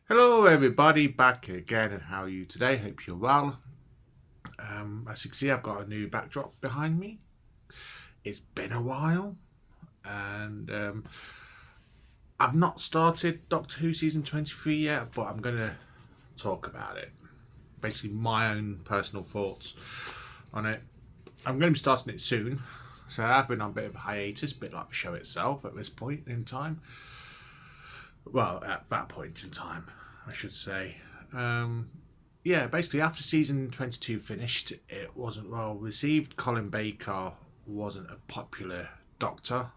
Hello, everybody, back again, and how are you today? Hope you're well. As you can see, I've got a new backdrop behind me. It's been a while, and I've not started Doctor Who season 23 yet, but I'm going to talk about it. Basically, my own personal thoughts on it. I'm going to be starting it soon, so I've been on a bit of a hiatus, a bit like the show itself at this point in time. Well, at that point in time, I should say. Yeah, basically after season 22 finished, it wasn't well received. Colin Baker wasn't a popular doctor,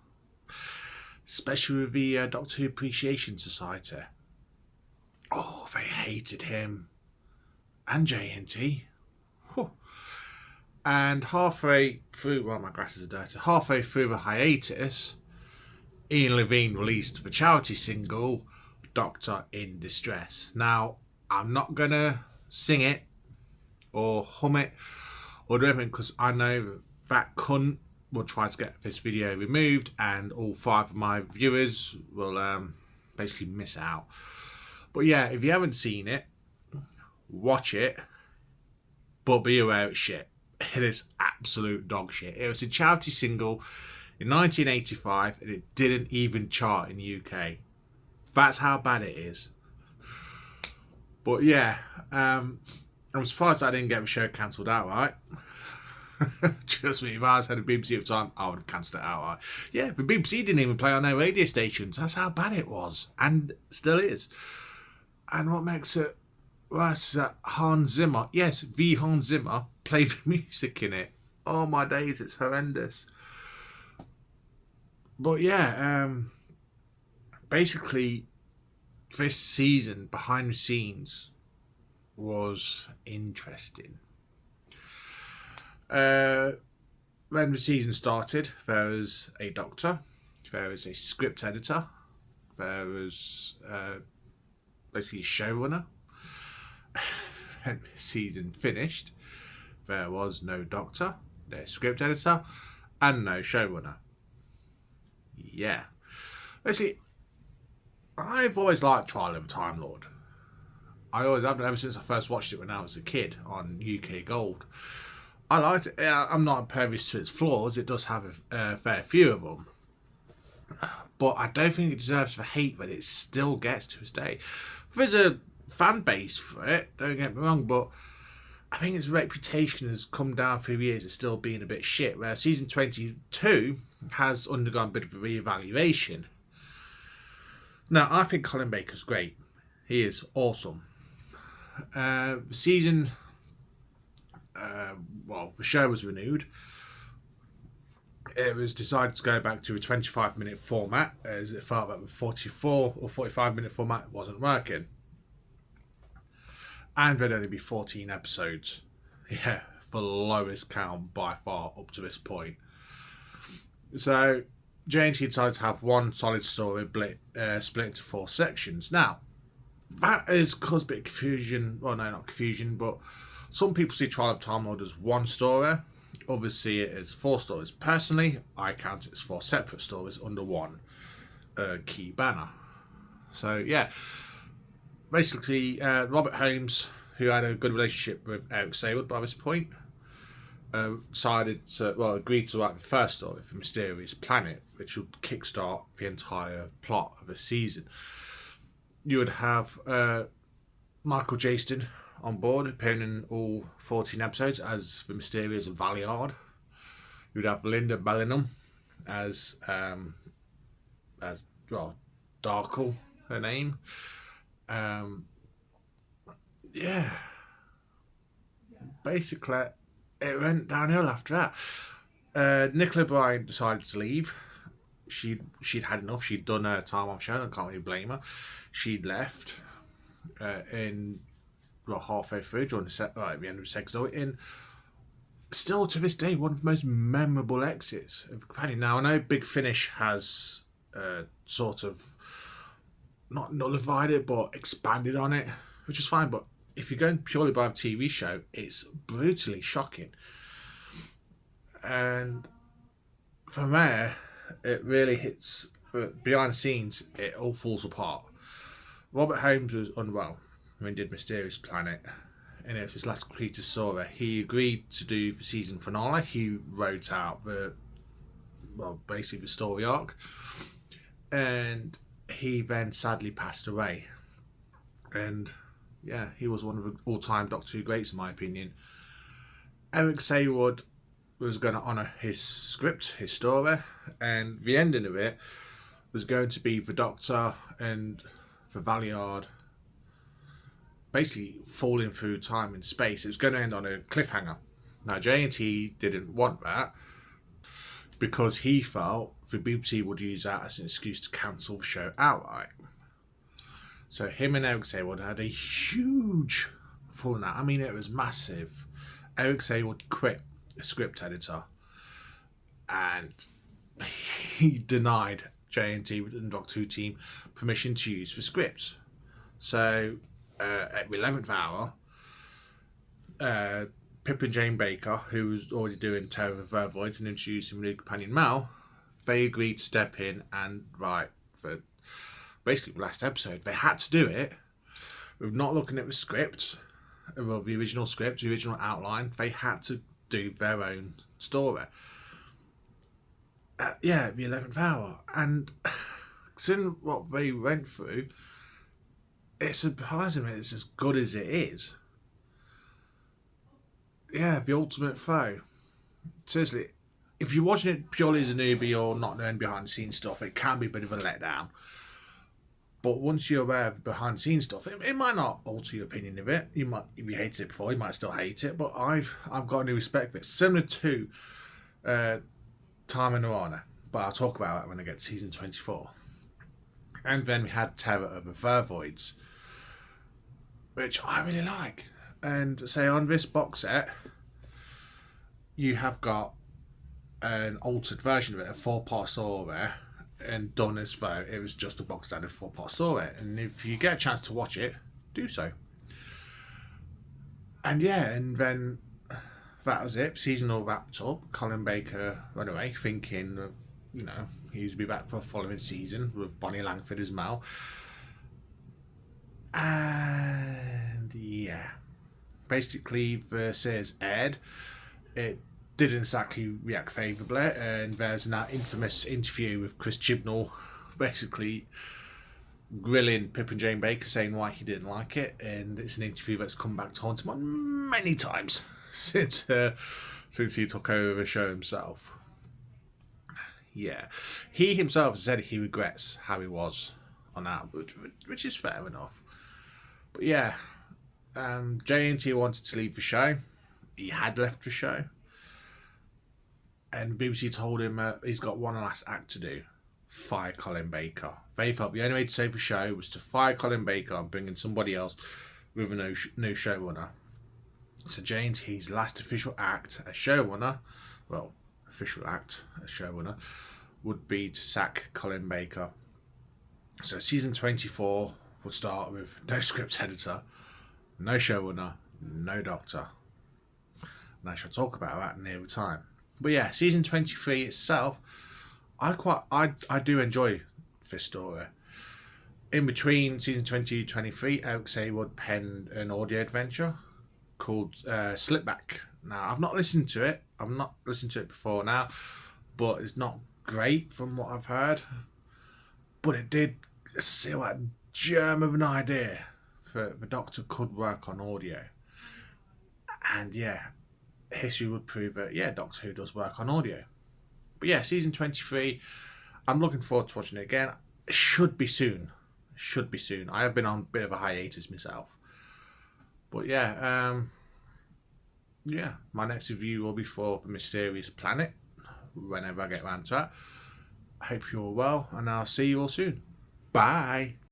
especially with the Doctor Who Appreciation Society. Oh, they hated him and JNT. Whew. And halfway through, well, my glasses are dirty. Halfway through the hiatus, Ian Levine released the charity single Doctor in Distress. Now, I'm not gonna sing it or hum it or do anything because I know that cunt will try to get this video removed and all 5 of my viewers will basically miss out. But yeah, if you haven't seen it, watch it, but be aware it's shit. It is absolute dog shit. It was a charity single in 1985 and it didn't even chart in the UK. That's how bad it is. But yeah, I'm surprised I didn't get the show cancelled outright. Trust me, if I was head of BBC at the time, I would have cancelled it outright. Yeah, the BBC didn't even play on their radio stations. That's how bad it was, and still is. And what makes it worse is that Hans Zimmer, yes, the Hans Zimmer, played the music in it. Oh my days, it's horrendous. But yeah, basically, this season behind the scenes was interesting. When the season started, there was a doctor, there was a script editor, there was basically a showrunner. When the season finished, there was no doctor, no script editor, and no showrunner. Yeah. Basically, I've always liked Trial of a Time Lord. I always have, ever since I first watched it when I was a kid on UK Gold. I liked it. I'm not impervious to its flaws. It does have a fair few of them. But I don't think it deserves the hate that it still gets to this day. There's a fan base for it, don't get me wrong, but I think its reputation has come down through the years as still being a bit shit, where season 22 has undergone a bit of a re-evaluation. Now, I think Colin Baker's great. He is awesome. The show was renewed. It was decided to go back to a 25-minute format, as it felt that the 44 or 45-minute format wasn't working. And there'd only be 14 episodes. Yeah, the lowest count by far up to this point. So, JNT decided to have one solid story split into 4 sections. Now, that has caused a bit of confusion. Well, no, not confusion, but some people see Trial of Time Lord as one story. Others see it as 4 stories. Personally, I count it as 4 separate stories under one key banner. So, yeah. Basically, Robert Holmes, who had a good relationship with Eric Saywood by this point, agreed to write the first story for Mysterious Planet, which would kickstart the entire plot of the season. You would have Michael Jaston on board, appearing in all 14 episodes as the mysterious Valiard. You would have Linda Bellingham as Darkle, her name. Yeah. Basically, it went downhill after that. Nicola Bryant decided to leave. She'd had enough. She'd done her time on show. I can't really blame her. She'd left halfway through during at the end of the second story. In still to this day, one of the most memorable exits of the companion. Now I know Big Finish has sort of not nullified it, but expanded on it, which is fine. But if you're going purely by a TV show, it's brutally shocking. And from there, it really hits behind the scenes. It all falls apart. Robert Holmes was unwell when he did Mysterious Planet, and it was his last Peter saw it. He agreed to do the season finale. He wrote out basically the story arc, and he then sadly passed away. And yeah, he was one of the all-time Doctor Who greats in my opinion. Eric Saward was going to honour his script, his story, and the ending of it was going to be the Doctor and the Valeyard basically falling through time and space. It was going to end on a cliffhanger. Now JNT didn't want that because he felt the BBC would use that as an excuse to cancel the show outright. So him and Eric Saward had a huge falling out. I mean, it was massive. Eric Saward quit the script editor and he denied JNT and Doctor Who team permission to use the scripts. So at the 11th hour, Pip and Jane Baker, who was already doing Terror of Vervoids and introducing the new companion Mal, they agreed to step in and write for basically the last episode. They had to do it with not looking at the script, well, the original script, the original outline. They had to do their own story. The 11th hour. And considering what they went through, it's surprising me it's as good as it is. Yeah, the ultimate foe. Seriously, if you're watching it purely as a newbie or not knowing behind the scenes stuff, it can be a bit of a letdown. But once you're aware of the behind the scenes stuff, it might not alter your opinion of it. You might, if you hated it before, you might still hate it. But I've got a new respect for it. Similar to Time and Nirvana, but I'll talk about it when I get to season 24. And then we had Terror of the Vervoids, which I really like. And say on this box set, you have got an altered version of it, a 4-part story, and done as though it was just a box standard 4-part story. And if you get a chance to watch it, do so. And yeah, and then that was it. Season all wrapped up. Colin Baker went away thinking, he'd be back for the following season with Bonnie Langford as Mal. And yeah, basically the series aired. It didn't exactly react favourably, and there's that infamous interview with Chris Chibnall basically grilling Pip and Jane Baker saying why he didn't like it, and it's an interview that's come back to haunt him on many times since he took over the show himself. Yeah, he himself said he regrets how he was on that, which is fair enough. But yeah, JNT wanted to leave the show. He had left the show. And BBC told him he's got one last act to do. Fire Colin Baker. They felt the only way to save the show was to fire Colin Baker and bring in somebody else with a new showrunner. So JNT's last official act as showrunner, would be to sack Colin Baker. So season 24 would start with no script editor, no showrunner, no doctor. And I shall talk about that near the time. But yeah, season 23 itself, I do enjoy this story. In between season 22 and 23, Eric Saward penned an audio adventure called Slipback. Now, I've not listened to it. I've not listened to it before now, but it's not great from what I've heard. But it did seal that germ of an idea for the Doctor could work on audio. And yeah, history would prove that, yeah, Doctor Who does work on audio. But yeah, season 23, I'm looking forward to watching it again. It should be soon. I have been on a bit of a hiatus myself. But yeah, my next review will be for The Mysterious Planet, whenever I get around to that. I hope you're all well, and I'll see you all soon. Bye.